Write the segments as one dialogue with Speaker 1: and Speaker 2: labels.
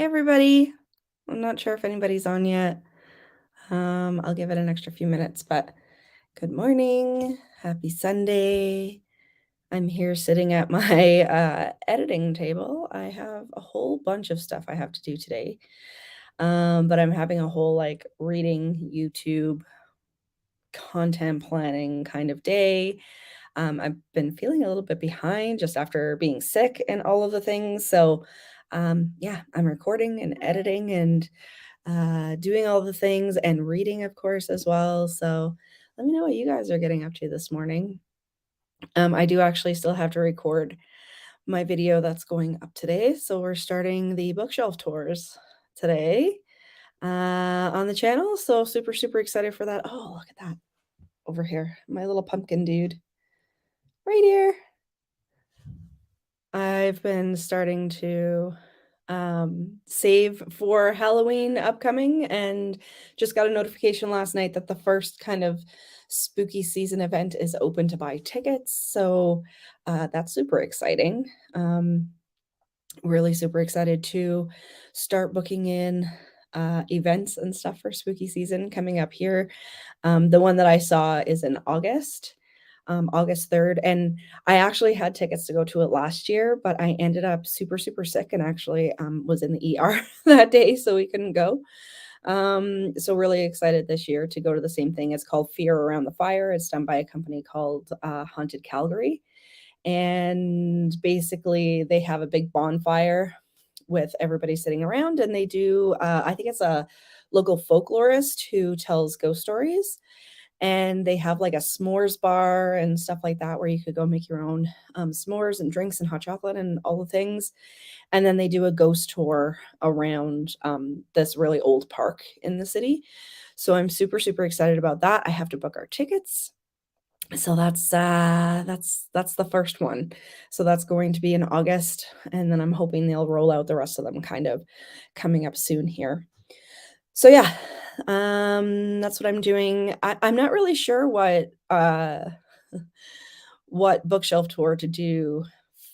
Speaker 1: Hey everybody. I'm not sure if anybody's on yet. I'll give it an extra few minutes, but good morning. Happy Sunday. I'm here sitting at my editing table. I have a whole bunch of stuff I have to do today. But I'm having a whole like reading YouTube content planning kind of day. I've been feeling a little bit behind just after being sick and all of the things. So, yeah, I'm recording and editing and doing all the things and reading, of course, as well. So, let me know what you guys are getting up to this morning. I do actually still have to record my video that's going up today. So, we're starting the bookshelf tours today on the channel. So, super, super excited for that. Oh, look at that over here. My little pumpkin dude right here. I've been starting to save for Halloween upcoming and just got a notification last night that the first kind of spooky season event is open to buy tickets. So that's super exciting. Really super excited to start booking in events and stuff for spooky season coming up here. The one that I saw is in August. August 3rd. And I actually had tickets to go to it last year, but I ended up super, super sick and actually was in the ER that day, so we couldn't go. So really excited this year to go to the same thing. It's called Fear Around the Fire. It's done by a company called Haunted Calgary. And basically, they have a big bonfire with everybody sitting around, and they do, I think it's a local folklorist who tells ghost stories, and they have like a s'mores bar and stuff like that where you could go make your own s'mores and drinks and hot chocolate and all the things. And then they do a ghost tour around this really old park in the city. So I'm super super excited about that. I have to book our tickets. So that's the first one. So that's going to be in August, and then I'm hoping they'll roll out the rest of them kind of coming up soon here. So yeah, that's what I'm doing. I'm not really sure what bookshelf tour to do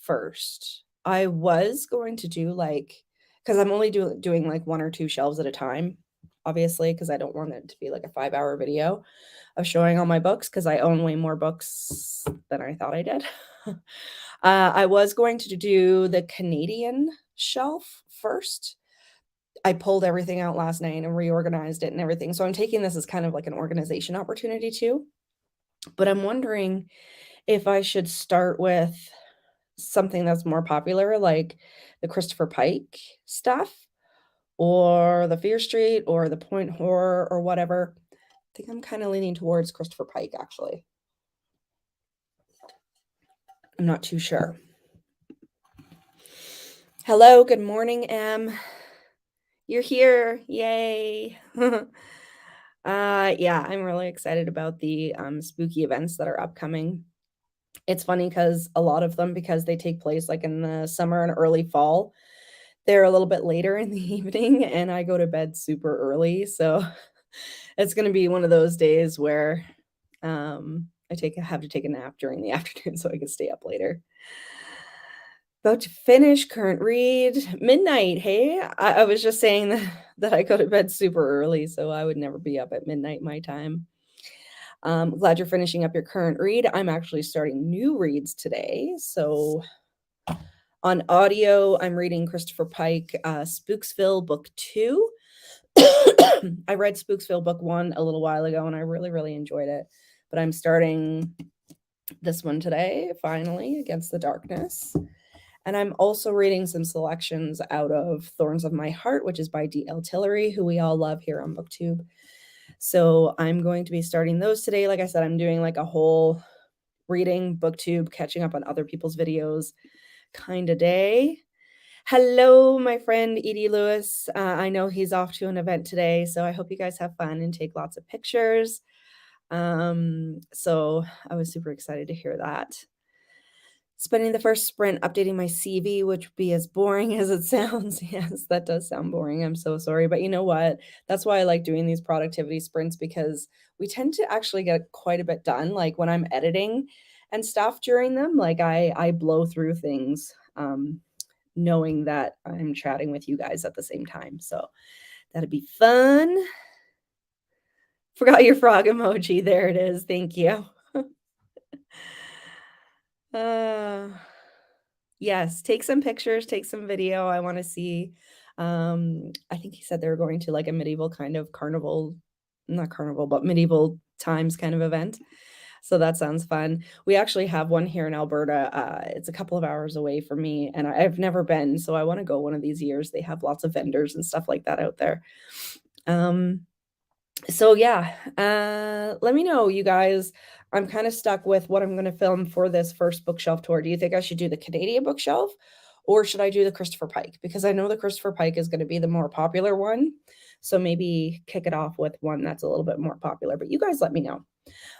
Speaker 1: first. I was going to do like because I'm only doing like one or two shelves at a time, obviously, because I don't want it to be like a 5 hour video of showing all my books because I own way more books than I thought I did. I was going to do the Canadian shelf first. I pulled everything out last night and reorganized it and everything. So I'm taking this as kind of like an organization opportunity too. But I'm wondering if I should start with something that's more popular, like the Christopher Pike stuff, or the Fear Street, or the Point Horror, or whatever. I think I'm kind of leaning towards Christopher Pike, actually. I'm not too sure. Hello, good morning, Em. You're here. Yay. Yeah, I'm really excited about the spooky events that are upcoming. It's funny because a lot of them, because they take place like in the summer and early fall, they're a little bit later in the evening, and I go to bed super early. So it's going to be one of those days where have to take a nap during the afternoon so I can stay up later. About to finish current read midnight. Hey, I was just saying that I go to bed super early, so I would never be up at midnight my time. Glad you're finishing up your current read. I'm actually starting new reads today. So on audio, I'm reading Christopher Pike, Spooksville Book 2. I read Spooksville Book 1 a little while ago, and I really, really enjoyed it. But I'm starting this one today, finally, Against the Darkness. And I'm also reading some selections out of Thorns of My Heart, which is by D.L. Tillery, who we all love here on BookTube. So I'm going to be starting those today. Like I said, I'm doing like a whole reading, BookTube, catching up on other people's videos kind of day. Hello, my friend Edie Lewis. I know he's off to an event today, so I hope you guys have fun and take lots of pictures. So I was super excited to hear that. Spending the first sprint updating my CV, which would be as boring as it sounds. Yes, that does sound boring. I'm so sorry. But you know what? That's why I like doing these productivity sprints, because we tend to actually get quite a bit done. Like when I'm editing and stuff during them, like I blow through things knowing that I'm chatting with you guys at the same time. So that'd be fun. Forgot your frog emoji. There it is. Thank you. uh, yes, take some pictures, take some video. I want to see. I think he said they were going to like a medieval kind of carnival, not carnival, but medieval times kind of event. So that sounds fun. We actually have one here in Alberta. It's a couple of hours away from me, and I've never been, so I want to go one of these years. They have lots of vendors and stuff like that out there. So yeah, let me know, you guys. I'm kind of stuck with what I'm going to film for this first bookshelf tour. Do you think I should do the Canadian bookshelf or should I do the Christopher Pike? Because I know the Christopher Pike is going to be the more popular one. So maybe kick it off with one that's a little bit more popular, but you guys let me know.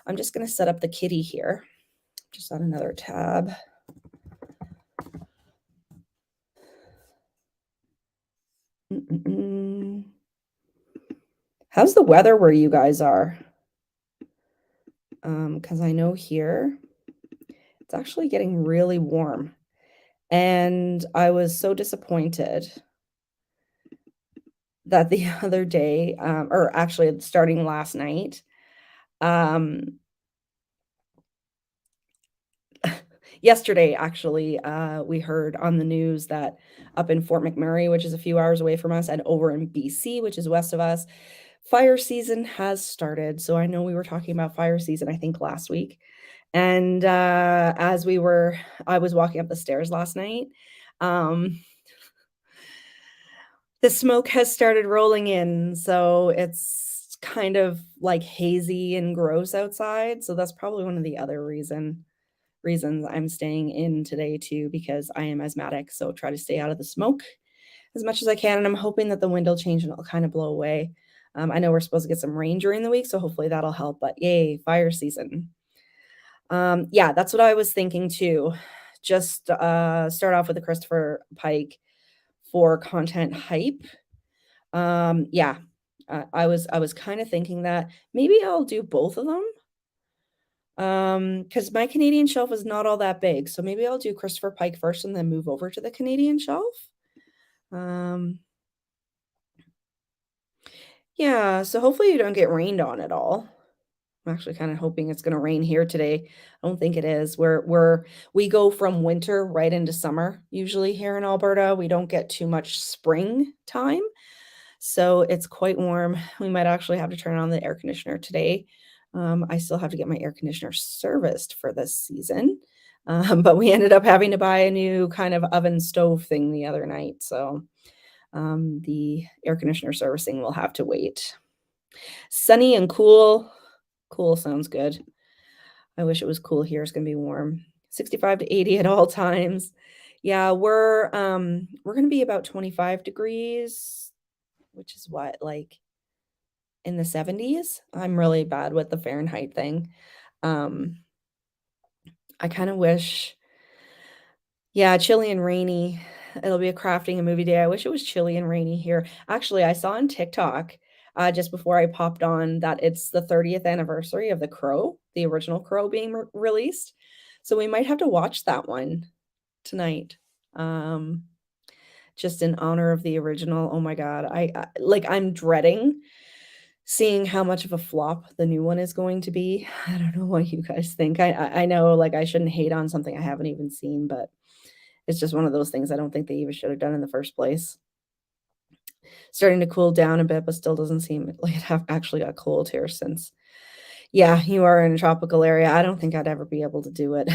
Speaker 1: I'm just going to set up the kitty here, just on another tab. How's the weather where you guys are? Because I know here it's actually getting really warm. And I was so disappointed that the other day, or actually starting last night, yesterday, actually, we heard on the news that up in Fort McMurray, which is a few hours away from us, and over in BC, which is west of us, fire season has started. So I know we were talking about fire season, I think last week. And I was walking up the stairs last night. The smoke has started rolling in, so it's kind of like hazy and gross outside. So that's probably one of the other reasons I'm staying in today too, because I am asthmatic. So try to stay out of the smoke as much as I can. And I'm hoping that the wind will change and it'll kind of blow away. I know we're supposed to get some rain during the week, so hopefully that'll help. But yay, fire season. Yeah, that's what I was thinking too. Just start off with the Christopher Pike for content hype. Yeah, I was kind of thinking that maybe I'll do both of them. Because my Canadian shelf is not all that big, so maybe I'll do Christopher Pike first and then move over to the Canadian shelf. Yeah, so hopefully you don't get rained on at all. I'm actually kind of hoping it's gonna rain here today. I don't think it is. We go from winter right into summer usually here in Alberta. We don't get too much spring time. So it's quite warm. We might actually have to turn on the air conditioner today. I still have to get my air conditioner serviced for this season. But we ended up having to buy a new kind of oven stove thing the other night. So the air conditioner servicing will have to wait. Sunny and cool. Cool sounds good. I wish it was cool here. It's gonna be warm. 65 to 80 at all times. Yeah, we're gonna be about 25 degrees, which is what, like in the 70s? I'm really bad with the Fahrenheit thing. Um, I kind of wish, yeah, chilly and rainy. It'll be a crafting and movie day. I wish it was chilly and rainy here. Actually, I saw on TikTok just before I popped on that it's the 30th anniversary of The Crow, the original Crow being released. So we might have to watch that one tonight. Um, just in honor of the original. Oh my God. I'm dreading seeing how much of a flop the new one is going to be. I don't know what you guys think. I know, like, I shouldn't hate on something I haven't even seen, but it's just one of those things I don't think they even should have done in the first place. Starting to cool down a bit, but still doesn't seem like it have actually got cold here since, yeah, you are in a tropical area. I don't think I'd ever be able to do it.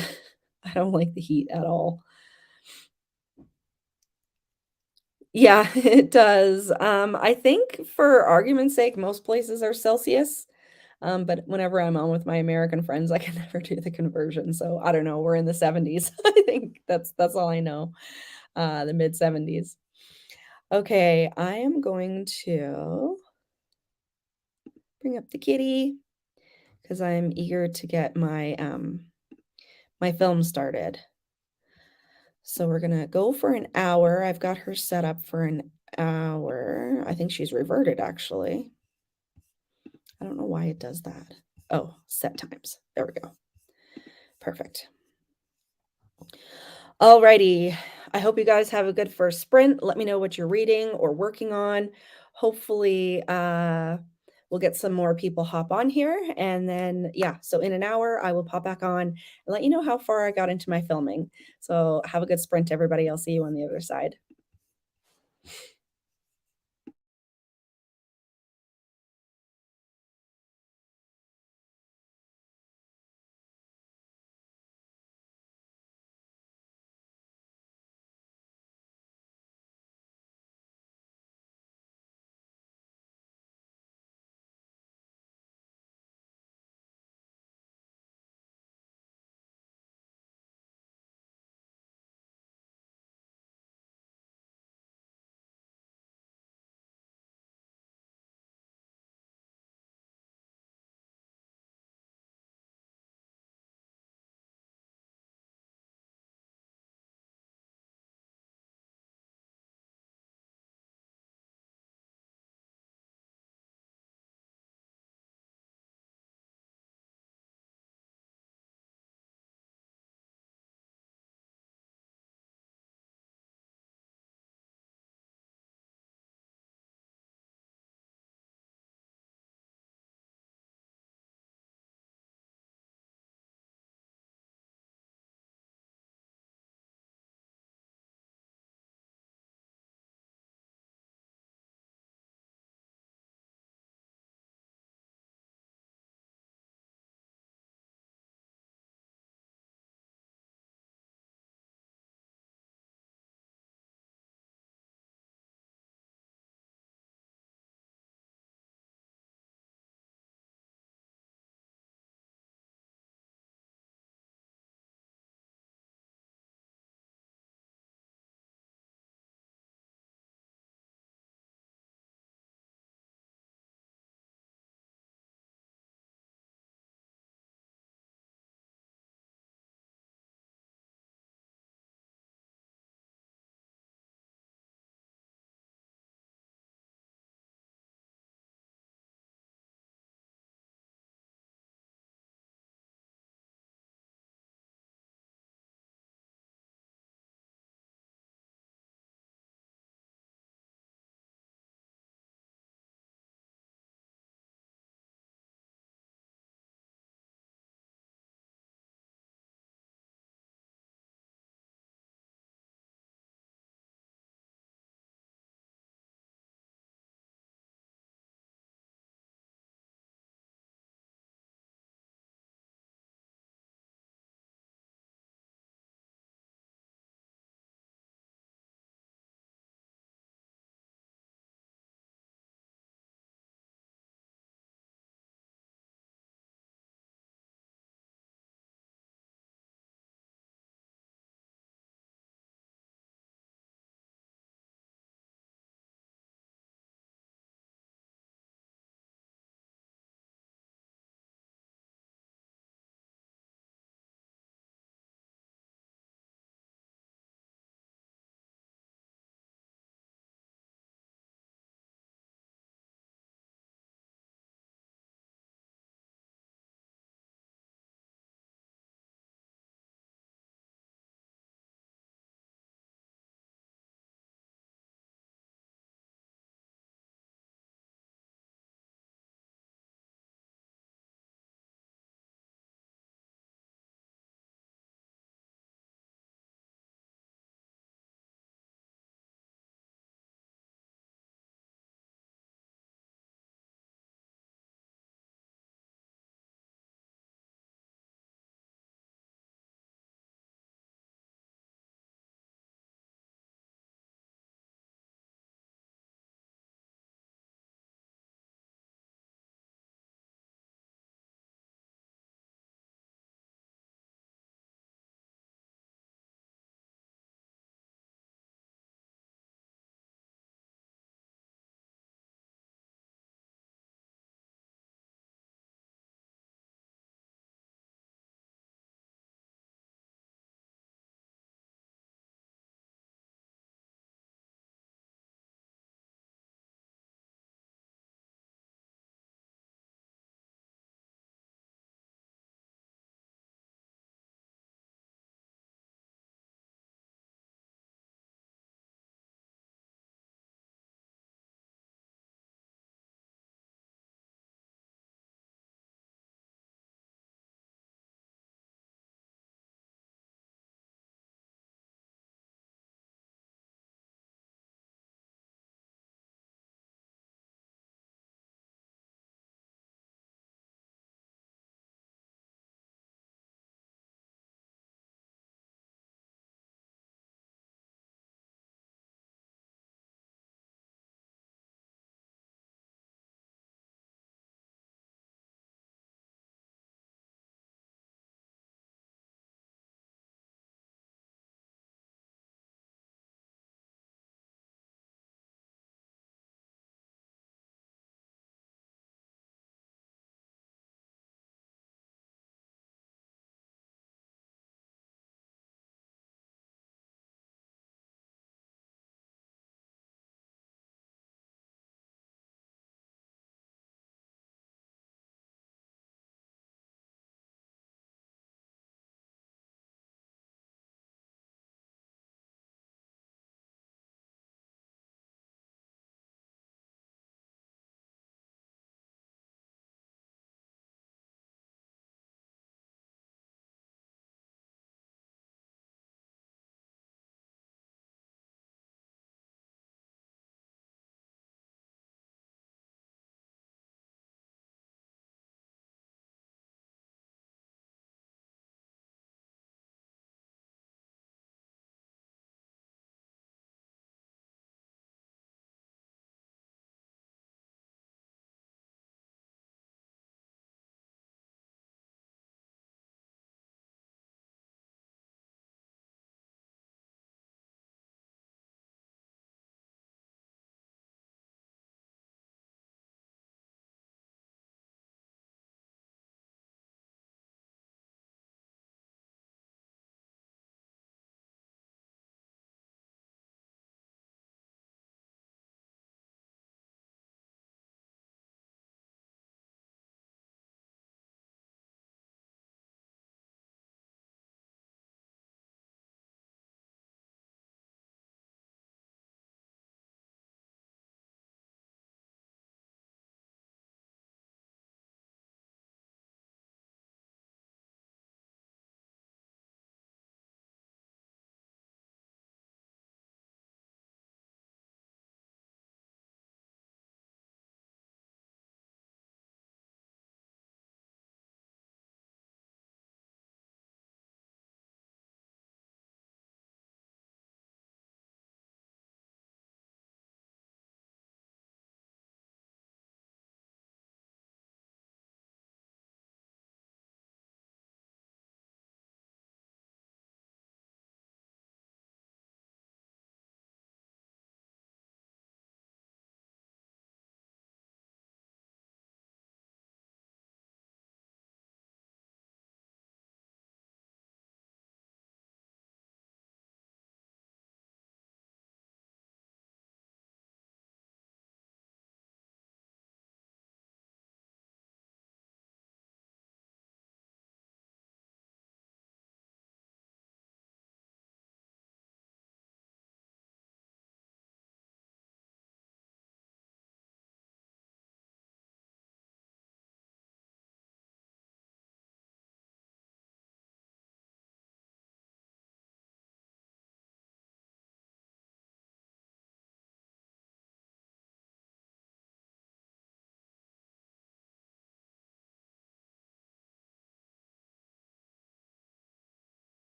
Speaker 1: I don't like the heat at all. Yeah, it does. I think for argument's sake, most places are Celsius. But whenever I'm on with my American friends, I can never do the conversion. So I don't know. We're in the 70s. I think that's all I know. The mid 70s. Okay, I am going to bring up the kitty because I'm eager to get my film started. So we're gonna go for an hour. I've got her set up for an hour. I think she's reverted actually. I don't know why it does that. Oh, set times. There we go. Perfect. Alrighty. I hope you guys have a good first sprint. Let me know what you're reading or working on. Hopefully, we'll get some more people hop on here, and then yeah, so in an hour, I will pop back on and let you know how far I got into my filming. So have a good sprint, everybody. I'll see you on the other side.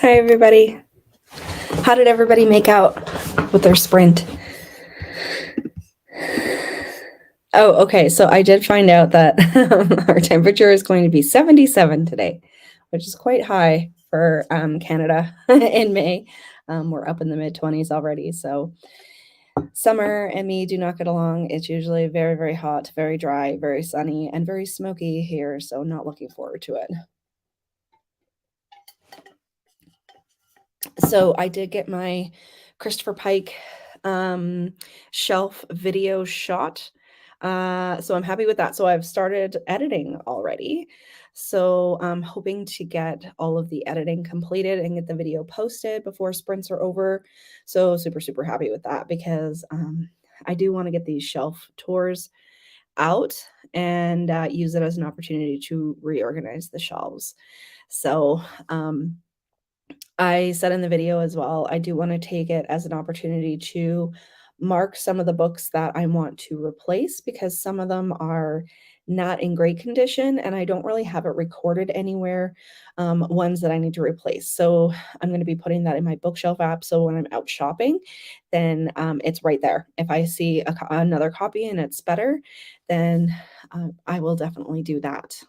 Speaker 1: Hi, everybody. How did everybody make out with their sprint? Oh, okay. So I did find out that our temperature is going to be 77 today, which is quite high for Canada in May. We're up in the mid 20s already. So summer and me do not get along. It's usually very, very hot, very dry, very sunny, and very smoky here. So not looking forward to it. So I did get my Christopher Pike shelf video shot. So I'm happy with that. So I've started editing already. So I'm hoping to get all of the editing completed and get the video posted before sprints are over. So super, super happy with that because I do want to get these shelf tours out and use it as an opportunity to reorganize the shelves. So I said in the video as well, I do want to take it as an opportunity to mark some of the books that I want to replace because some of them are not in great condition and I don't really have it recorded anywhere, ones that I need to replace. So I'm going to be putting that in my bookshelf app. So when I'm out shopping, then it's right there. If I see another copy and it's better, then I will definitely do that.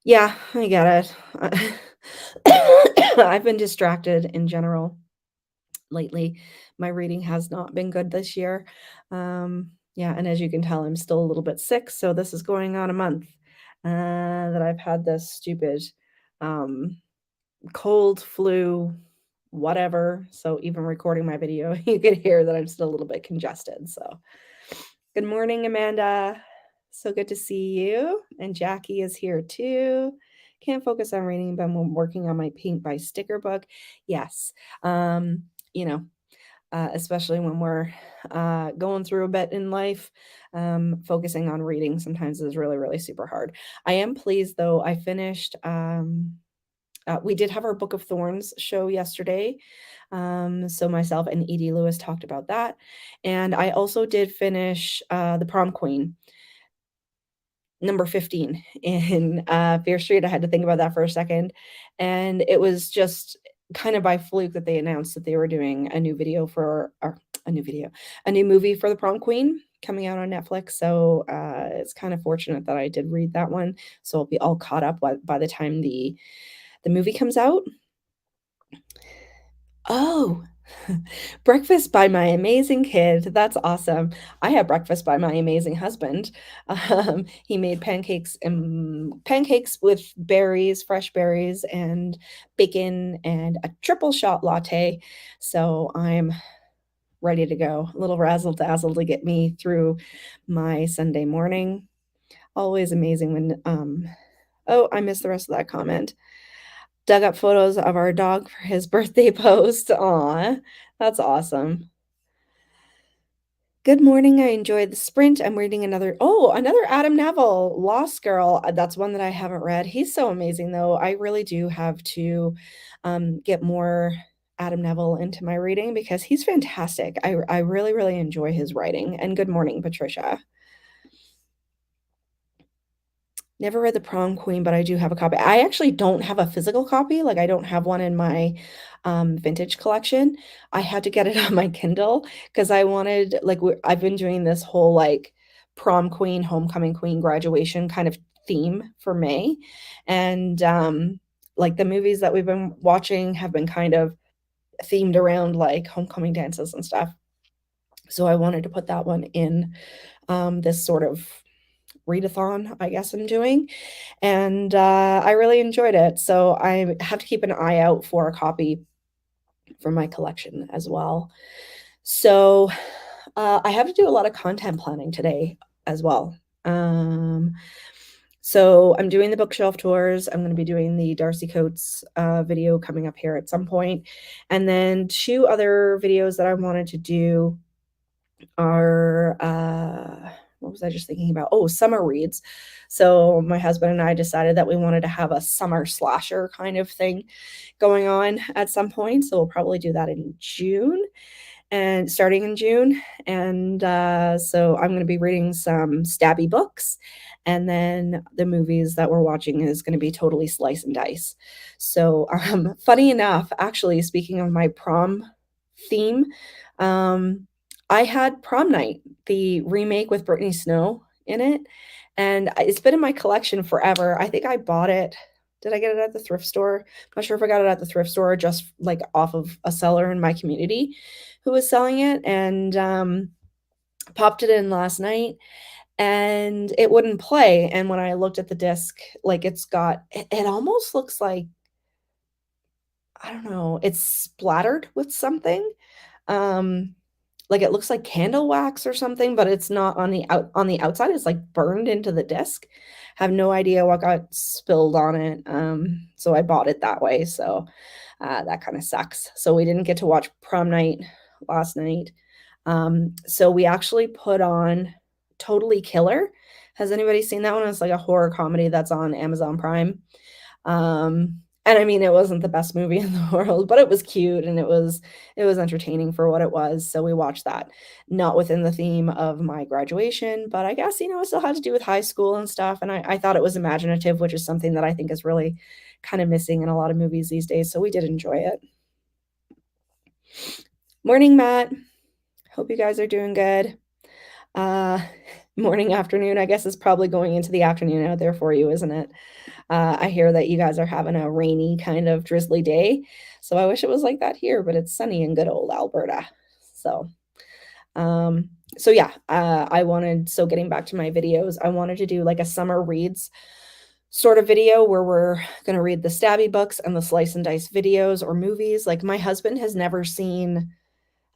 Speaker 1: Yeah, I get it. I've been distracted in general lately. My reading has not been good this year. Yeah, and as you can tell, I'm still a little bit sick. So this is going on a month that I've had this stupid um, cold, flu, whatever. So even recording my video, you could hear that I'm still a little bit congested. So good morning, Amanda. So good to see you. And Jackie is here too. Can't focus on reading, but I'm working on my Paint by Sticker book. Yes. Um, you know, especially when we're going through a bit in life, focusing on reading sometimes is really, really super hard. I am pleased though. I finished. We did have our Book of Thorns show yesterday. So myself and Edie Lewis talked about that. And I also did finish The Prom Queen, number 15 in Fear Street. I had to think about that for a second. And it was just kind of by fluke that they announced that they were doing a new video for, or a new movie for The Prom Queen coming out on Netflix. So it's kind of fortunate that I did read that one. So I'll be all caught up by the time the movie comes out. Oh, breakfast by my amazing kid. That's awesome. I had breakfast by my amazing husband. He made pancakes with berries, fresh berries, and bacon, and a triple shot latte. So I'm ready to go. A little razzle dazzle to get me through my Sunday morning. Always amazing when. Oh, I missed the rest of that comment. Dug up photos of our dog for his birthday post. Aw, that's awesome. Good morning. I enjoyed the sprint. I'm reading another Adam Neville, Lost Girl. That's one that I haven't read. He's so amazing, though. I really do have to get more Adam Neville into my reading because he's fantastic. I really, really enjoy his writing. And good morning, Patricia. Never read The Prom Queen, but I do have a copy. I actually don't have a physical copy, like, I don't have one in my, vintage collection. I had to get it on my Kindle because I wanted like, I've been doing this whole, like, prom queen, homecoming queen, graduation kind of theme for May, and, like, the movies that we've been watching have been kind of themed around, like, homecoming dances and stuff. So I wanted to put that one in, this sort of readathon, I guess I'm doing, and I really enjoyed it. So I have to keep an eye out for a copy for my collection as well. So I have to do a lot of content planning today as well. So I'm doing the bookshelf tours. I'm going to be doing the Darcy Coates video coming up here at some point, and then two other videos that I wanted to do are what was I just thinking about? Oh, summer reads. So my husband and I decided that we wanted to have a summer slasher kind of thing going on at some point. So we'll probably do that in June. and starting in June. And so I'm going to be reading some stabby books. And then the movies that we're watching is going to be totally slice and dice. So, funny enough, actually, speaking of my prom theme, um, I had Prom Night, the remake with Brittany Snow in it, and it's been in my collection forever. I think I bought it. Did I get it at the thrift store? I'm not sure if I got it at the thrift store or just like off of a seller in my community who was selling it, and popped it in last night and it wouldn't play. And when I looked at the disc, like it almost looks like, I don't know, it's splattered with something. Um, like it looks like candle wax or something, but it's not on the outside. It's like burned into the disc. Have no idea what got spilled on it. So I bought it that way. So that kind of sucks. So we didn't get to watch Prom Night last night. So we actually put on Totally Killer. Has anybody seen that one? It's like a horror comedy that's on Amazon Prime. And I mean, it wasn't the best movie in the world, but it was cute and it was entertaining for what it was. So we watched that. Not within the theme of my graduation, but I guess, it still had to do with high school and stuff. And I thought it was imaginative, which is something that I think is really kind of missing in a lot of movies these days. So we did enjoy it. Morning, Matt. Hope you guys are doing good. Uh, morning, afternoon, I guess is probably going into the afternoon out there for you, isn't it? I hear that you guys are having a rainy kind of drizzly day. So I wish it was like that here, but it's sunny in good old Alberta. So, so yeah, so getting back to my videos, I wanted to do like a summer reads sort of video where we're going to read the stabby books and the slice and dice videos or movies. Like my husband has never seen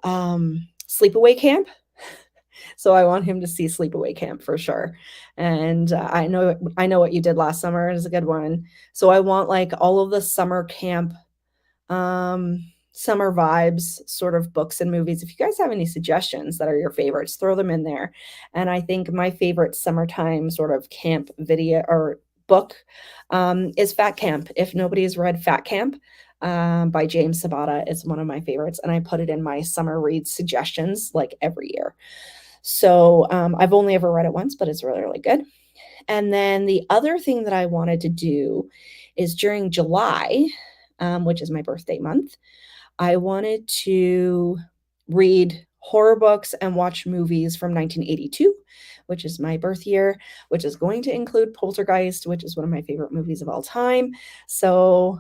Speaker 1: Sleepaway Camp. So I want him to see Sleepaway Camp for sure. And I know what you did last summer is a good one. So I want like all of the summer camp, summer vibes sort of books and movies. If you guys have any suggestions that are your favorites, throw them in there. And I think my favorite summertime sort of camp video or book is Fat Camp. If nobody has read Fat Camp, by James Sabata, it's one of my favorites, and I put it in my summer read suggestions like every year. So I've only ever read it once, but it's really, really good. And then the other thing that I wanted to do is during July, which is my birthday month, I wanted to read horror books and watch movies from 1982, which is my birth year, which is going to include Poltergeist, which is one of my favorite movies of all time. So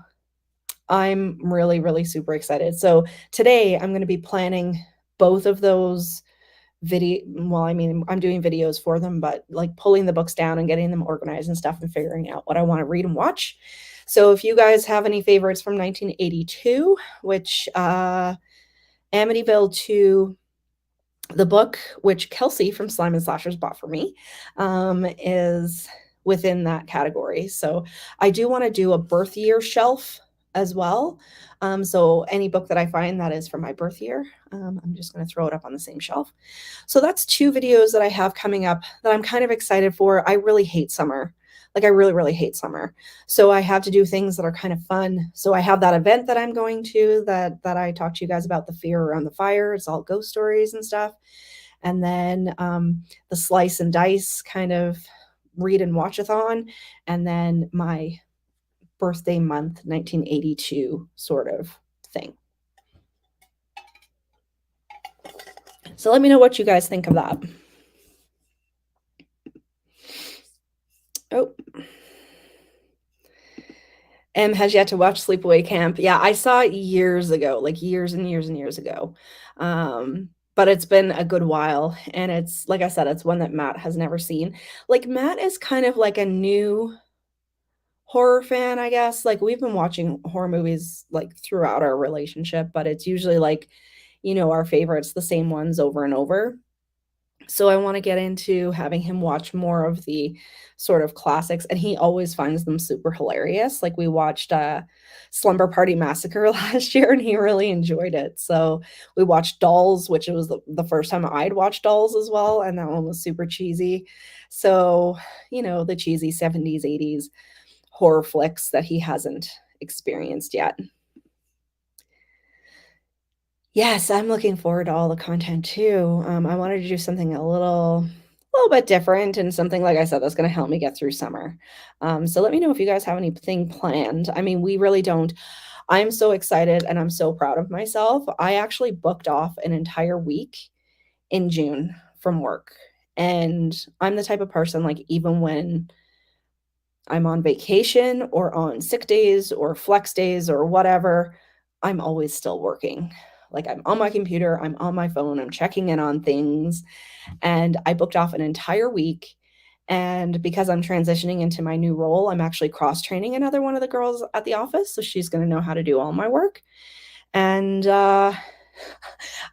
Speaker 1: I'm really, really super excited. So today I'm going to be planning both of those I'm doing videos for them, but like pulling the books down and getting them organized and stuff and figuring out what I want to read and watch. So if you guys have any favorites from 1982, which Amityville 2, the book, which Kelsey from Slime and Slashers bought for me, is within that category. So I do want to do a birth year shelf as well. So any book that I find that is from my birth year, I'm just going to throw it up on the same shelf. So that's 2 videos that I have coming up that I'm kind of excited for. I really hate summer. Like I really, really hate summer. So I have to do things that are kind of fun. So I have that event that I'm going to that I talked to you guys about, the Fear Around the Fire. It's all ghost stories and stuff. And then the Slice and Dice kind of read and watch-a-thon. And then my birthday month 1982 sort of thing. So let me know what you guys think of that. Oh, M has yet to watch Sleepaway Camp. Yeah, I saw it years ago, like years and years and years ago. But it's been a good while, and it's like I said, it's one that Matt has never seen. Like Matt is kind of like a new horror fan, I guess. Like we've been watching horror movies like throughout our relationship, but it's usually like, our favorites, the same ones over and over. So I want to get into having him watch more of the sort of classics, and he always finds them super hilarious. Like we watched Slumber Party Massacre last year, and he really enjoyed it. So we watched Dolls, which was the first time I'd watched Dolls as well, and that one was super cheesy. So, the cheesy 70s, 80s horror flicks that he hasn't experienced yet. Yes, I'm looking forward to all the content too. I wanted to do something a little bit different and something, like I said, that's gonna help me get through summer. So let me know if you guys have anything planned. I mean, we really don't. I'm so excited and I'm so proud of myself. I actually booked off an entire week in June from work. And I'm the type of person, like, even when I'm on vacation or on sick days or flex days or whatever, I'm always still working. Like, I'm on my computer, I'm on my phone, I'm checking in on things. And I booked off an entire week. And because I'm transitioning into my new role, I'm actually cross training another one of the girls at the office. So she's going to know how to do all my work. And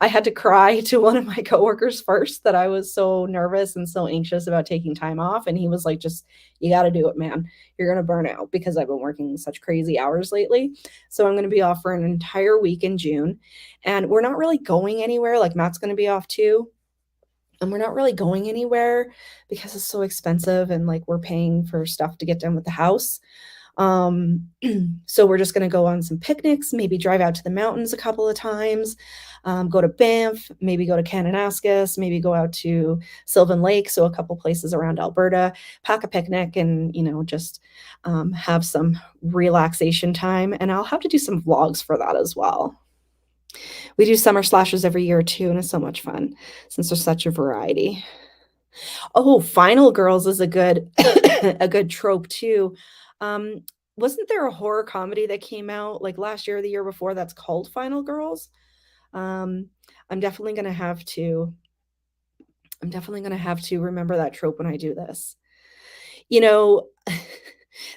Speaker 1: I had to cry to one of my coworkers first that I was so nervous and so anxious about taking time off. And he was like, just, you got to do it, man. You're going to burn out because I've been working such crazy hours lately. So I'm going to be off for an entire week in June. And we're not really going anywhere. Like, Matt's going to be off too. And we're not really going anywhere because it's so expensive and like we're paying for stuff to get done with the house. Um, so we're just going to go on some picnics, maybe drive out to the mountains a couple of times, go to Banff, maybe go to Kananaskis, maybe go out to Sylvan Lake, so a couple places around Alberta, pack a picnic and, just have some relaxation time. And I'll have to do some vlogs for that as well. We do summer slashes every year too, and it's so much fun since there's such a variety. Oh, Final Girls is a good a good trope too. Um, wasn't there a horror comedy that came out like last year or the year before that's called Final Girls? Um, I'm definitely gonna have to I'm definitely gonna have to remember that trope when I do this. You know,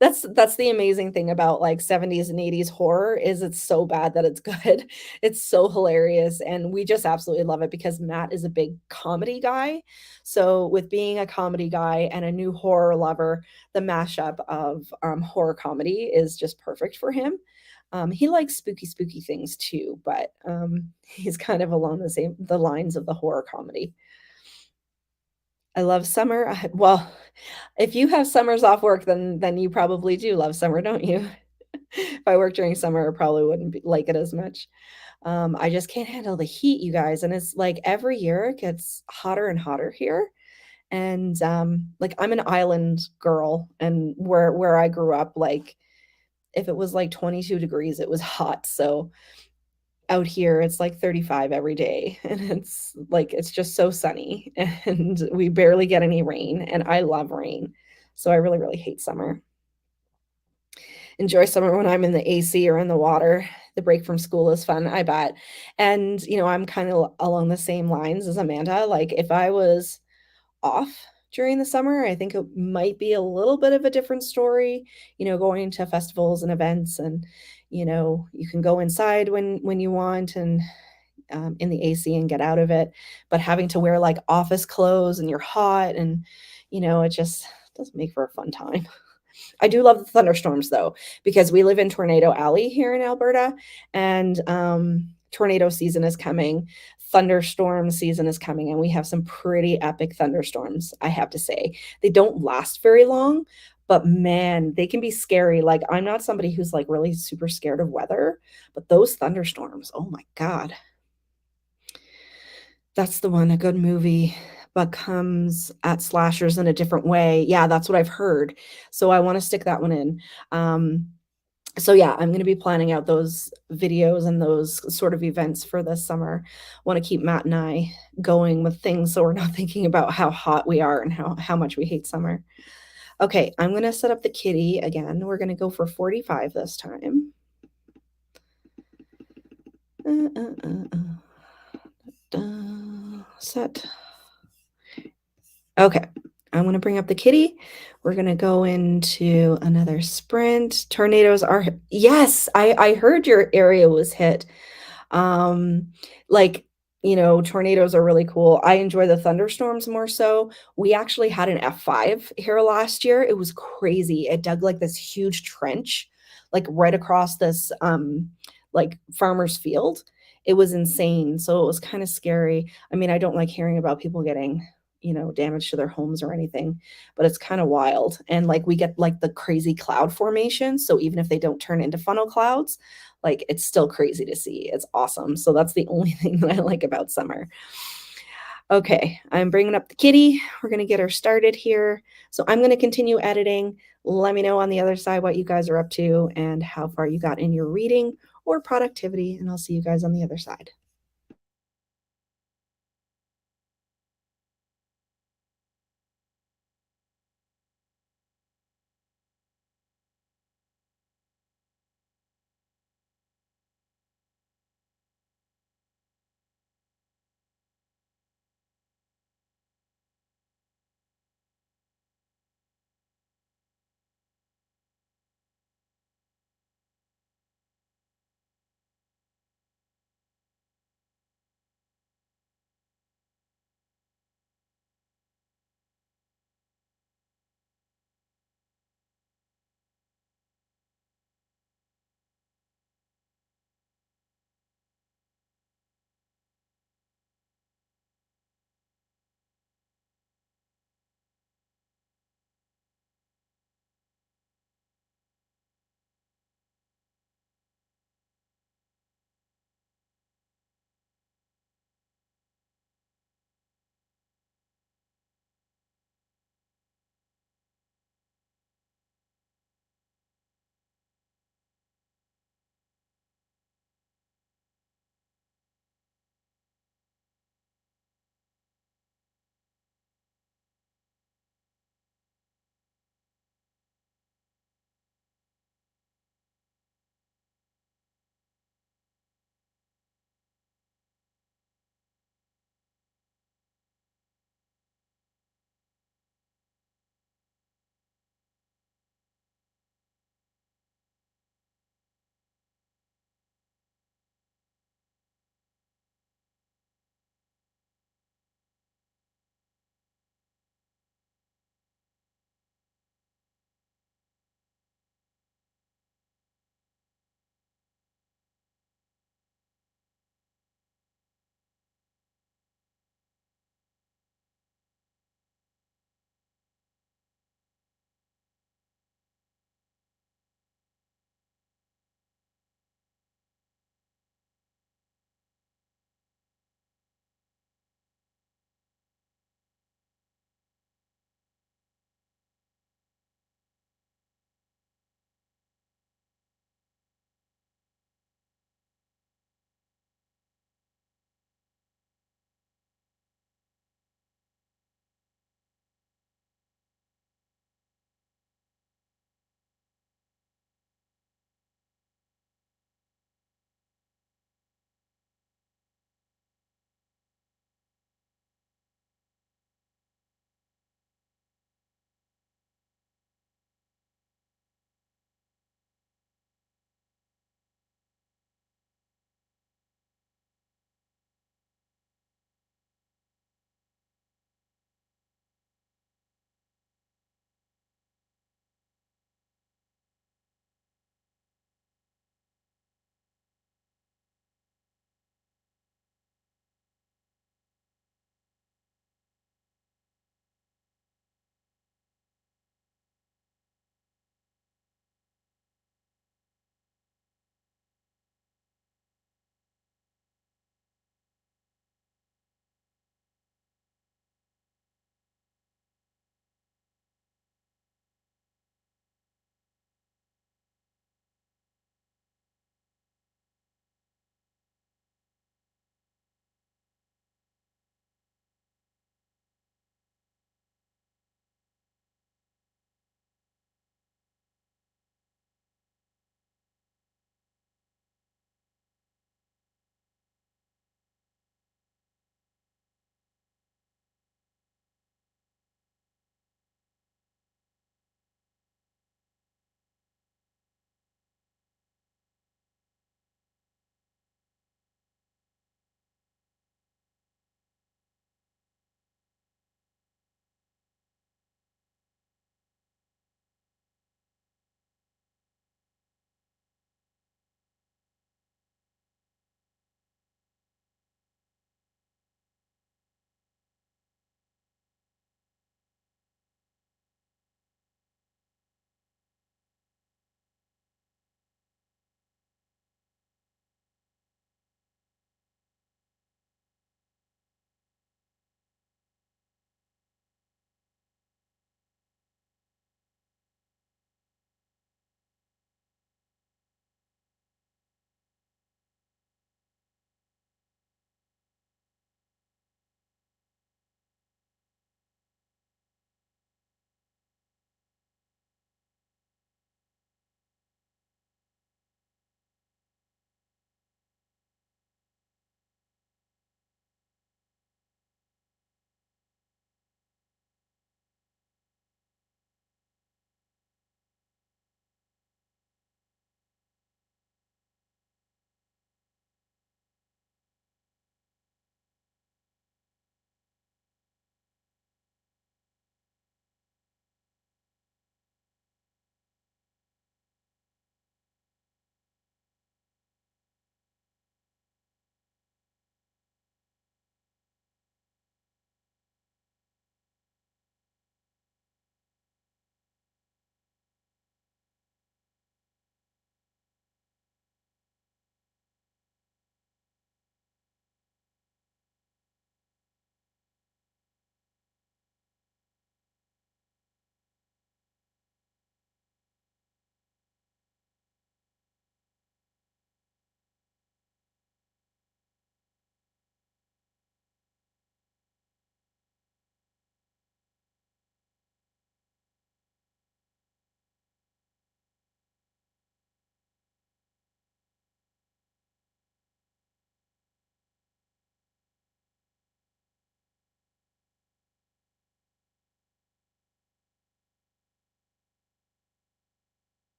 Speaker 1: that's the amazing thing about, like, 70s and 80s horror is it's so bad that it's good. It's so hilarious, and we just absolutely love it because Matt is a big comedy guy. So, with being a comedy guy and a new horror lover, the mashup of, horror comedy is just perfect for him. He likes spooky, spooky things too, but, he's kind of along the lines of the horror comedy. I love summer. Well, if you have summers off work, then you probably do love summer, don't you? If I worked during summer, I probably wouldn't like it as much. I just can't handle the heat, you guys, and it's like every year it gets hotter and hotter here. And like, I'm an island girl, and where I grew up, like, if it was like 22 degrees, it was hot. So out here, it's like 35 every day, and it's like it's just so sunny, and we barely get any rain, and I love rain. So I really, really hate summer. Enjoy summer when I'm in the AC or in the water. The break from school is fun, I bet. And, I'm kinda along the same lines as Amanda. Like, if I was off during the summer, I think it might be a little bit of a different story, going to festivals and events, and, you can go inside when you want, and in the AC and get out of it. But having to wear like office clothes and you're hot, and it just doesn't make for a fun time. I do love the thunderstorms though, because we live in Tornado Alley here in Alberta, and tornado season is coming. Thunderstorm season is coming, and we have some pretty epic thunderstorms, I have to say. They don't last very long, but man, they can be scary. Like, I'm not somebody who's like really super scared of weather, but those thunderstorms, oh my God. That's the one, a good movie, but comes at slashers in a different way. Yeah, that's what I've heard. So I wanna stick that one in. Um, so yeah, I'm gonna be planning out those videos and those sort of events for this summer. Wanna keep Matt and I going with things so we're not thinking about how hot we are and how much we hate summer. Okay, I'm gonna set up the kitty again. We're gonna go for 45 this time. Uh, uh, uh, Set. Okay, I'm gonna bring up the kitty. We're gonna go into another sprint. Tornadoes are yes, I heard your area was hit. Um, like, tornadoes are really cool. I enjoy the thunderstorms more so. We actually had an F5 here last year. It was crazy. It dug like this huge trench, like right across this like farmer's field. It was insane. So it was kind of scary. I mean, I don't like hearing about people getting damage to their homes or anything, but it's kind of wild. And like we get like the crazy cloud formation. So even if they don't turn into funnel clouds, like it's still crazy to see. It's awesome. So that's the only thing that I like about summer. Okay, I'm bringing up the kitty. We're going to get her started here. So I'm going to continue editing. Let me know on the other side what you guys are up to and how far you got in your reading or productivity, and I'll see you guys on the other side.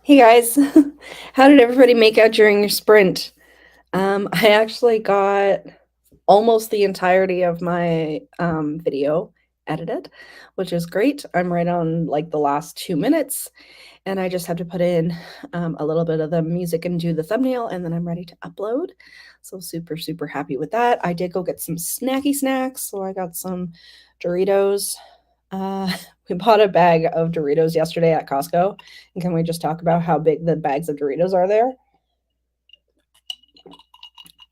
Speaker 1: Hey guys, how did everybody make out during your sprint? I actually got almost the entirety of my video edited, which is great. I'm right on like the last 2 minutes, and I just have to put in a little bit of the music and do the thumbnail, and then I'm ready to upload. So super, super happy with that. I did go get some snacky snacks, so I got some Doritos. Uh, we bought a bag of Doritos yesterday at Costco. And can we just talk about how big the bags of Doritos are there?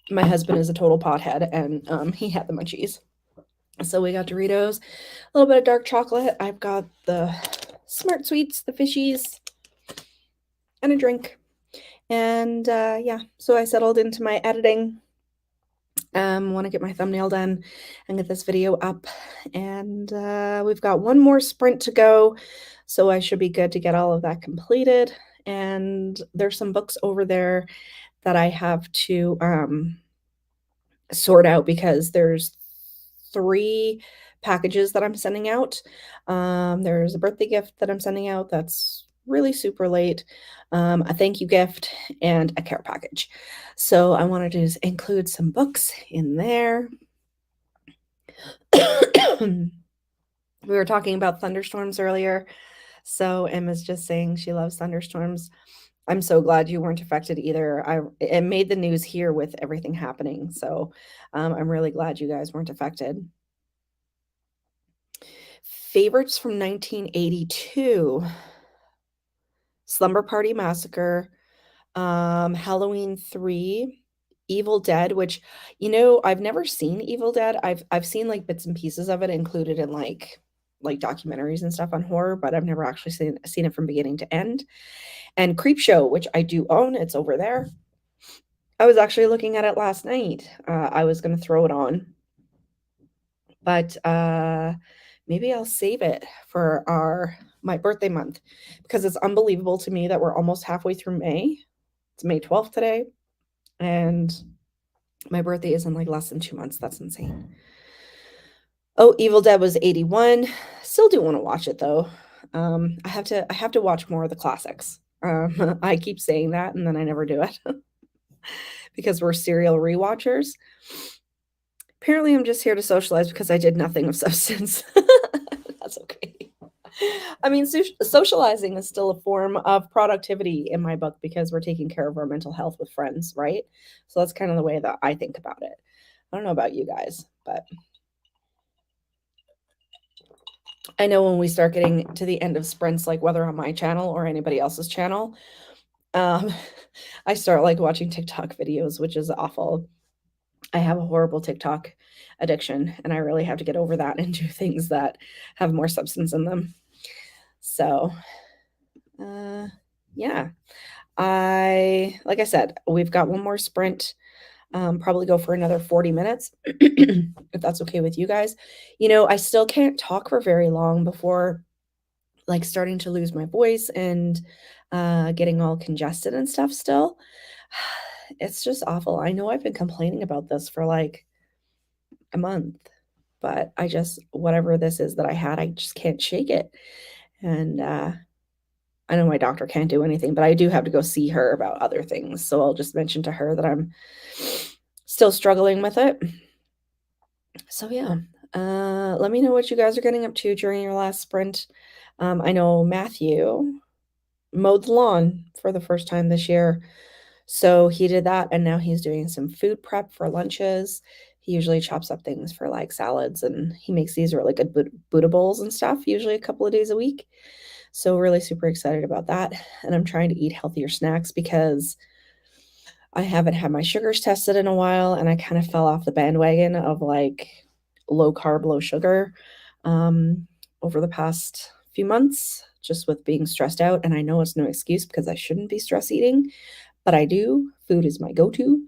Speaker 1: My husband is a total pothead, and he had the munchies. So we got Doritos, a little bit of dark chocolate. I've got the Smart Sweets, the fishies, and a drink. And yeah, so I settled into my editing. Want to get my thumbnail done and get this video up. And we've got one more sprint to go, so I should be good to get all of that completed. And there's some books over there that I have to sort out because there's 3 packages that I'm sending out. There's a birthday gift that I'm sending out that's really super late, a thank you gift, and a care package. So I wanted to just include some books in there. We were talking about thunderstorms earlier. So Emma's just saying she loves thunderstorms. I'm so glad you weren't affected either. It made the news here with everything happening. So I'm really glad you guys weren't affected. Favorites from 1982. Slumber Party Massacre, Halloween 3, Evil Dead, which, I've never seen Evil Dead. I've seen, like, bits and pieces of it included in, like documentaries and stuff on horror, but I've never actually seen it from beginning to end. And Creepshow, which I do own, it's over there. I was actually looking at it last night. I was gonna throw it on, but, maybe I'll save it for my birthday month, because it's unbelievable to me that we're almost halfway through May. It's May 12th today, and my birthday is in, like, less than 2 months. That's insane. Oh, Evil Dead was 81. Still do wanna watch it, though. I have to watch more of the classics. I keep saying that, and then I never do it because we're serial rewatchers. Apparently, I'm just here to socialize because I did nothing of substance. That's okay. I mean, socializing is still a form of productivity in my book because we're taking care of our mental health with friends, right? So that's kind of the way that I think about it. I don't know about you guys, but I know when we start getting to the end of sprints, like whether on my channel or anybody else's channel, um, I start like watching TikTok videos, which is awful. I have a horrible TikTok addiction, and I really have to get over that and do things that have more substance in them. So, yeah, like I said, we've got one more sprint. Probably go for another 40 minutes, if that's okay with you guys. I still can't talk for very long before like starting to lose my voice and getting all congested and stuff still. It's just awful. I know I've been complaining about this for like a month, but whatever this is that I had, I just can't shake it. And I know my doctor can't do anything, but I do have to go see her about other things. So I'll just mention to her that I'm still struggling with it. So yeah, let me know what you guys are getting up to during your last sprint. I know Matthew mowed the lawn for the first time this year. So he did that, and now he's doing some food prep for lunches. He usually chops up things for like salads, and he makes these really good Buddha bowls and stuff, usually a couple of days a week. So really super excited about that. And I'm trying to eat healthier snacks because I haven't had my sugars tested in a while, and I kind of fell off the bandwagon of like low carb, low sugar over the past few months, just with being stressed out. And I know it's no excuse because I shouldn't be stress eating, but I do. Food is my go-to.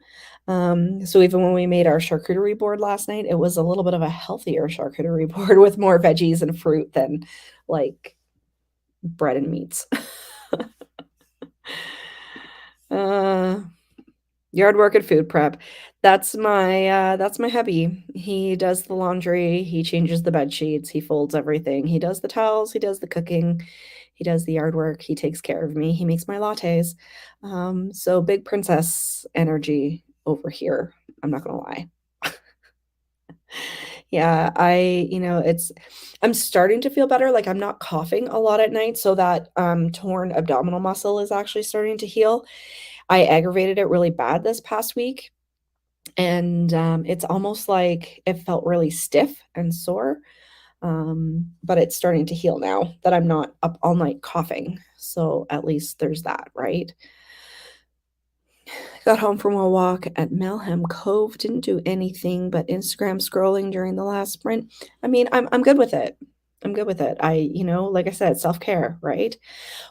Speaker 1: So even when we made our charcuterie board last night, it was a little bit of a healthier charcuterie board with more veggies and fruit than like bread and meats. Yard work and food prep. That's my hubby. He does the laundry, he changes the bed sheets, he folds everything. He does the towels, he does the cooking. He does the yard work, he takes care of me, he makes my lattes. So big princess energy over here, I'm not gonna lie. Yeah, I'm starting to feel better, like, I'm not coughing a lot at night, so that, torn abdominal muscle is actually starting to heal. I aggravated it really bad this past week, and, it's almost like it felt really stiff and sore, but it's starting to heal now that I'm not up all night coughing, so at least there's that, right? Got home from a walk at Malham Cove, didn't do anything but Instagram scrolling during the last sprint. I mean, I'm good with it. I'm good with it. Like I said, self-care, right?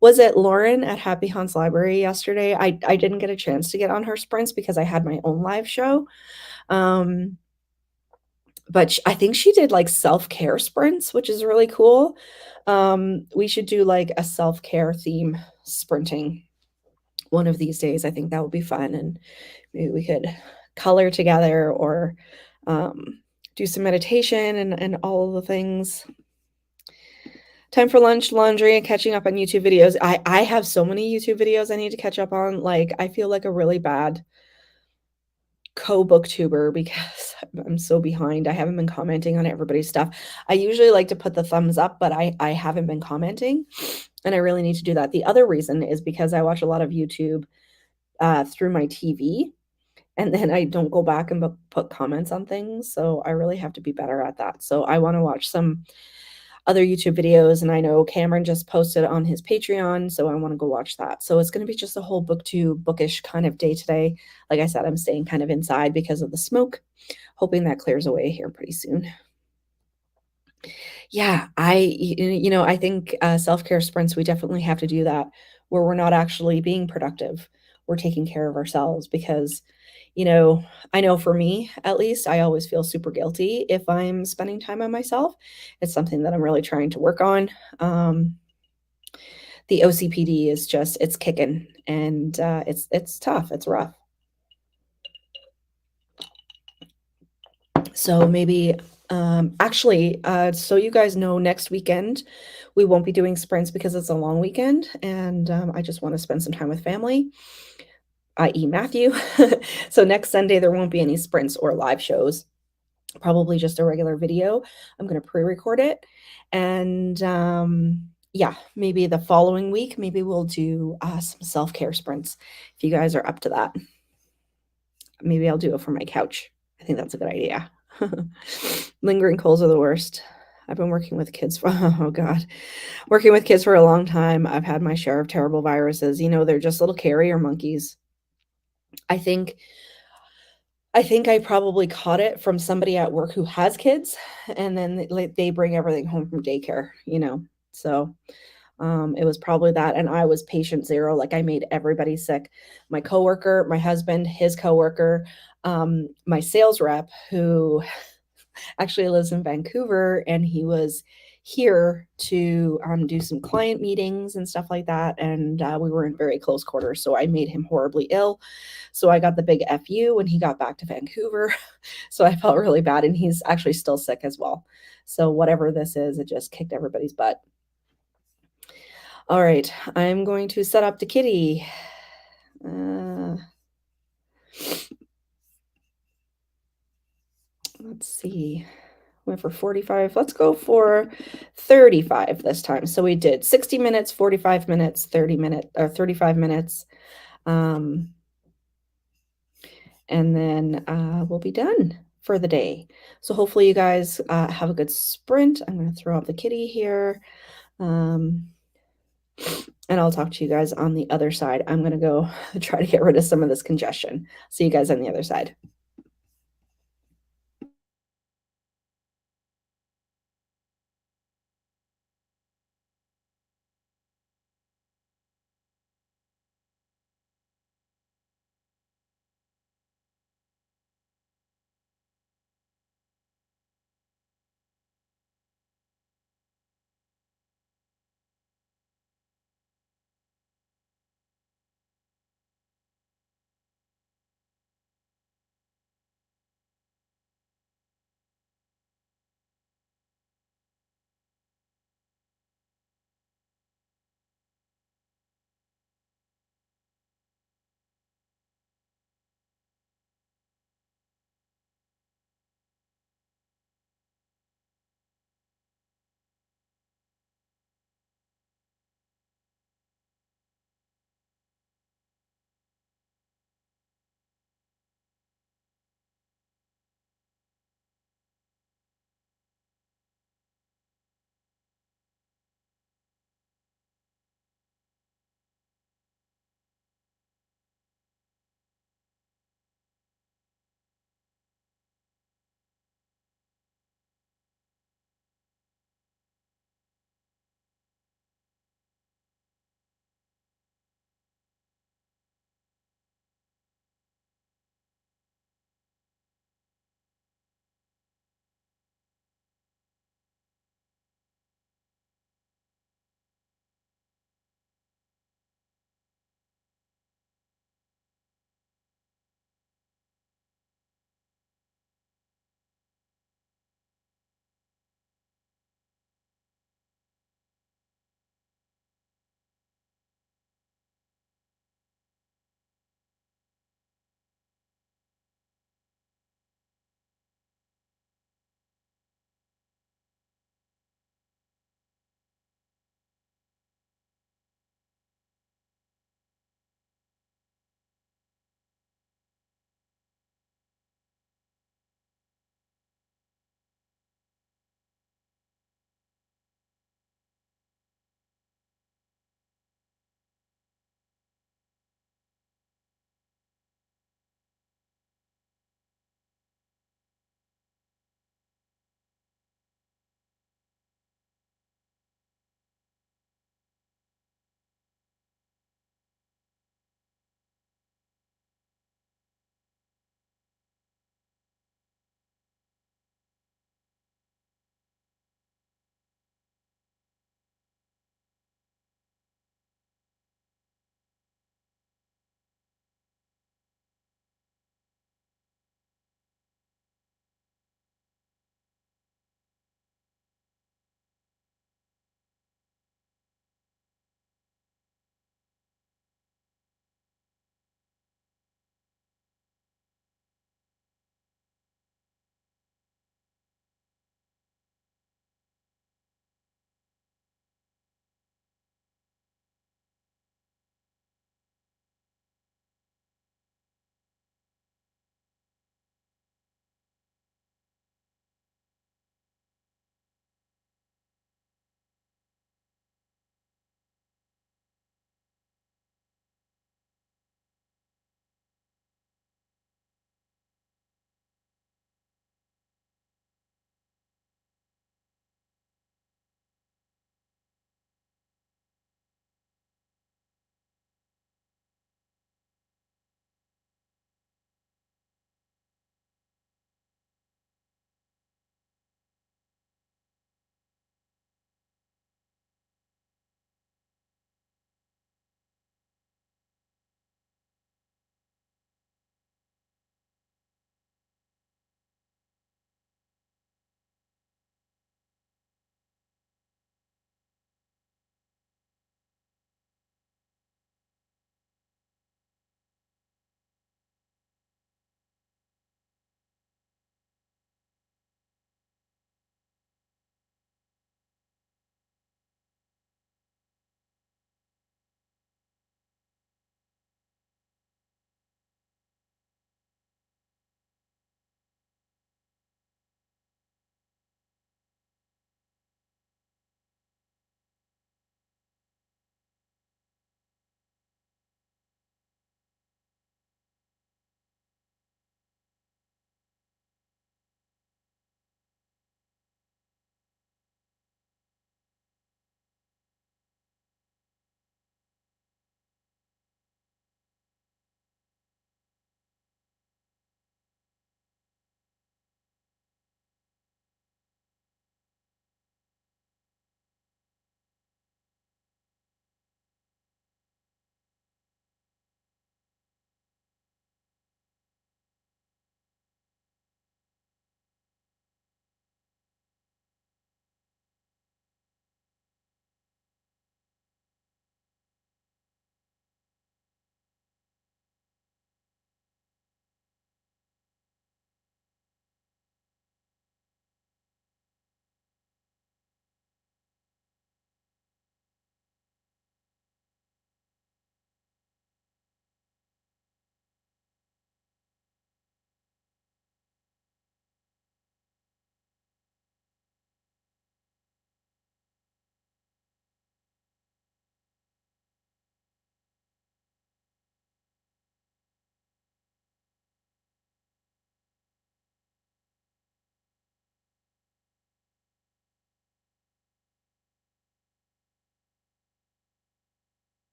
Speaker 1: Was it Lauren at Happy Haunts Library yesterday? I didn't get a chance to get on her sprints because I had my own live show. Um, but I think she did like self-care sprints, which is really cool. We should do like a self-care theme sprinting one of these days. I think that would be fun, and maybe we could color together or do some meditation and all of the things. Time for lunch, laundry, and catching up on YouTube videos. I have so many YouTube videos I need to catch up on. Like, I feel like a really bad co-booktuber because I'm so behind. I haven't been commenting on everybody's stuff. I usually like to put the thumbs up, but I haven't been commenting, and I really need to do that. The other reason is because I watch a lot of YouTube through my TV, and then I don't go back and put comments on things, so I really have to be better at that. So I wanna watch some other YouTube videos, and I know Cameron just posted on his Patreon, so I wanna go watch that. So it's gonna be just a whole booktube, bookish kind of day today. Like I said, I'm staying kind of inside because of the smoke, hoping that clears away here pretty soon. Yeah, I think, self-care sprints, we definitely have to do that, where we're not actually being productive. We're taking care of ourselves because, you know, I know for me, at least, I always feel super guilty if I'm spending time on myself. It's something that I'm really trying to work on. The OCPD is just it's kicking, and, it's tough, it's rough. So maybe, actually, so you guys know, next weekend, we won't be doing sprints because it's a long weekend, and, I just wanna spend some time with family, i.e. Matthew. So next Sunday, there won't be any sprints or live shows, probably just a regular video. I'm gonna pre-record it, and, yeah, maybe the following week, maybe we'll do, some self-care sprints, if you guys are up to that. Maybe I'll do it from my couch. I think that's a good idea. Lingering colds are the worst. I've been working with kids for oh god, working with kids for a long time. I've had my share of terrible viruses. They're just little carrier monkeys. I think I think I probably caught it from somebody at work who has kids, and then they bring everything home from daycare. So, it was probably that, and I was patient 0, like, I made everybody sick. My coworker, my husband, his coworker, my sales rep who actually lives in Vancouver, and he was here to, do some client meetings and stuff like that, and, we were in very close quarters, so I made him horribly ill. So I got the big FU when he got back to Vancouver. So I felt really bad, and he's actually still sick as well. So whatever this is, it just kicked everybody's butt. All right, I'm going to set up the kitty. Uh, let's see. Went for 45. Let's go for 35 this time. So we did 60 minutes, 45 minutes, 35 minutes. And then we'll be done for the day. So hopefully you guys have a good sprint. I'm going to throw out the kitty here. And I'll talk to you guys on the other side. I'm going to go try to get rid of some of this congestion. See you guys on the other side.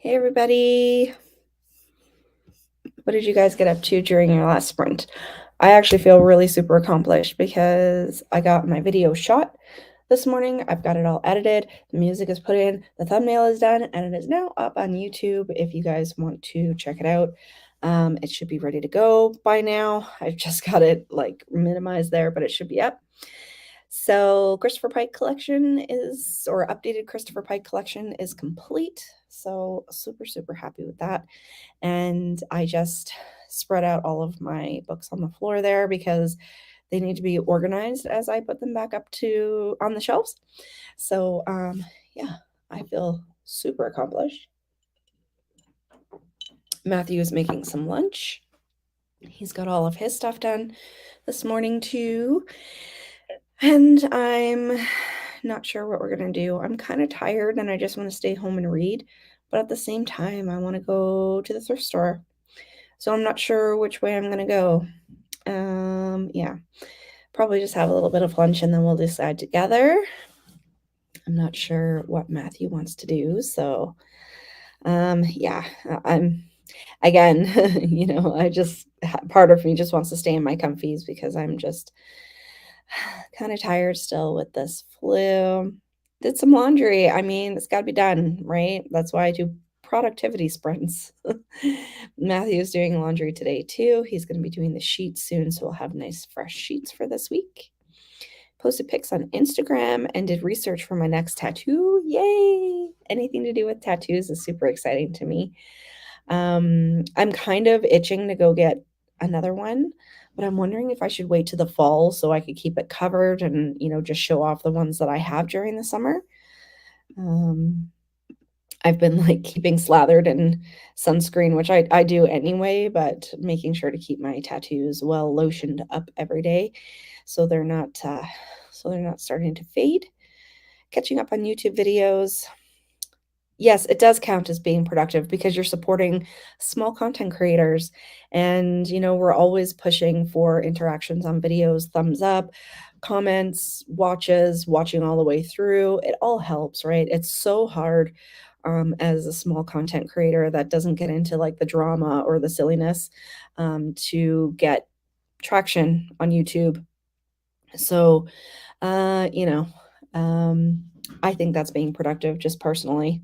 Speaker 1: Hey everybody. What did you guys get up to during your last sprint? I actually feel really super accomplished because I got my video shot this morning. I've got it all edited. The music is put in, the thumbnail is done, and it is now up on YouTube if you guys want to check it out. It should be ready to go by now. I've just got it like minimized there, but it should be up. So Christopher Pike collection is, or updated Christopher Pike collection is complete. So super, super happy with that. And I just spread out all of my books on the floor there because they need to be organized as I put them back up to on the shelves. So yeah, I feel super accomplished. Matthew is making some lunch. He's got all of his stuff done this morning too. And I'm not sure what we're going to do. I'm kind of tired and I just want to stay home and read. But at the same time, I want to go to the thrift store. So I'm not sure which way I'm going to go. Yeah, probably just have a little bit of lunch and then we'll decide together. I'm not sure what Matthew wants to do. So, yeah, I'm again, I just part of me just wants to stay in my comfies because I'm just kind of tired still with this flu. Did some laundry. I mean, it's got to be done, right? That's why I do productivity sprints. Matthew's doing laundry today too. He's going to be doing the sheets soon, so we'll have nice fresh sheets for this week. Posted pics on Instagram and did research for my next tattoo. Yay! Anything to do with tattoos is super exciting to me. I'm kind of itching to go get another one, but I'm wondering if I should wait to the fall so I could keep it covered and, just show off the ones that I have during the summer. I've been like keeping slathered in sunscreen, which I do anyway, but making sure to keep my tattoos well lotioned up every day so they're not starting to fade. Catching up on YouTube videos. Yes, it does count as being productive because you're supporting small content creators. And, we're always pushing for interactions on videos, thumbs up, comments, watches, watching all the way through. It all helps, right? It's so hard as a small content creator that doesn't get into like the drama or the silliness to get traction on YouTube. So, I think that's being productive just personally.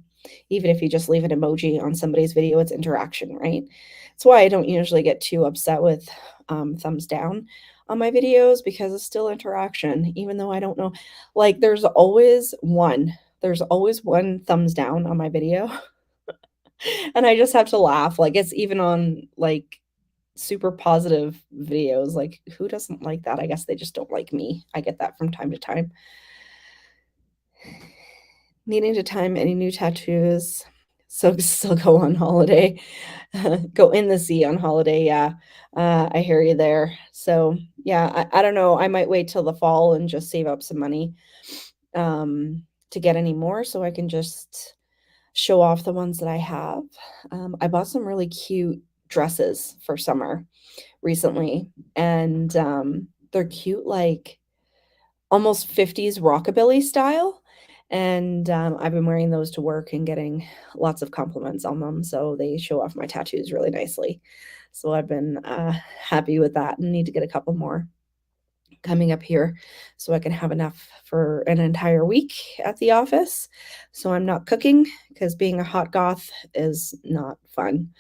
Speaker 1: Even if you just leave an emoji on somebody's video, it's interaction, right? That's why I don't usually get too upset with thumbs down on my videos because it's still interaction, even though I don't know. Like, there's always one thumbs down on my video. And I just have to laugh. Like, it's even on like super positive videos. Like, who doesn't like that? I guess they just don't like me. I get that from time to time. Needing to time any new tattoos. So still go on holiday. Go in the sea on holiday, yeah. I hear you there. So, yeah, I don't know, I might wait till the fall and just save up some money, to get any more so I can just show off the ones that I have. I bought some really cute dresses for summer recently, and, they're cute, like, almost 50s rockabilly style, and, I've been wearing those to work and getting lots of compliments on them, so they show off my tattoos really nicely. So I've been, happy with that and need to get a couple more coming up here so I can have enough for an entire week at the office. So I'm not cooking because being a hot goth is not fun.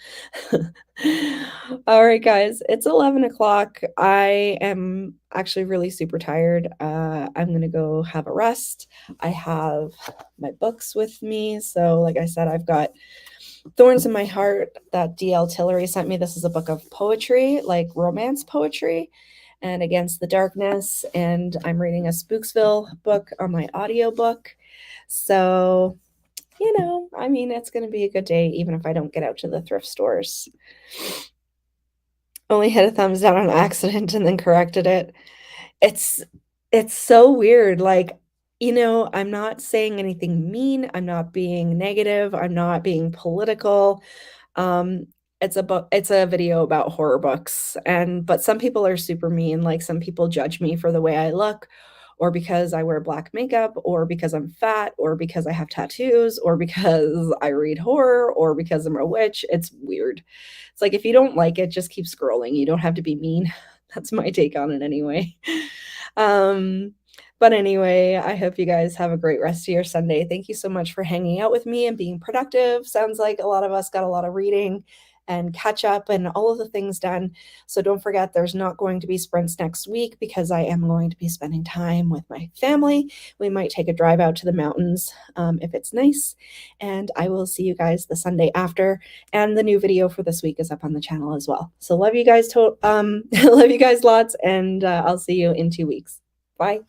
Speaker 1: All right, guys, it's 11 o'clock. I am actually really super tired. I'm going to go have a rest. I have my books with me. So, like I said, I've got Thorns in My Heart that DL Tillery sent me. This is a book of poetry, like romance poetry, and Against the Darkness. And I'm reading a Spooksville book on my audiobook. So, I mean, it's going to be a good day, even if I don't get out to the thrift stores. Only hit a thumbs down on accident and then corrected it. It's it's so weird. Like, I'm not saying anything mean. I'm not being negative. I'm not being political. Um, it's a video about horror books, but some people are super mean. Like, some people judge me for the way I look or because I wear black makeup, or because I'm fat, or because I have tattoos, or because I read horror, or because I'm a witch. It's weird. It's like if you don't like it, just keep scrolling. You don't have to be mean. That's my take on it anyway. Um, but anyway, I hope you guys have a great rest of your Sunday. Thank you so much for hanging out with me and being productive. Sounds like a lot of us got a lot of reading and catch up and all of the things done. So don't forget, there's not going to be sprints next week because I am going to be spending time with my family. We might take a drive out to the mountains if it's nice. And I will see you guys the Sunday after. And the new video for this week is up on the channel as well. So love you guys love you guys lots, and I'll see you in 2 weeks. Bye.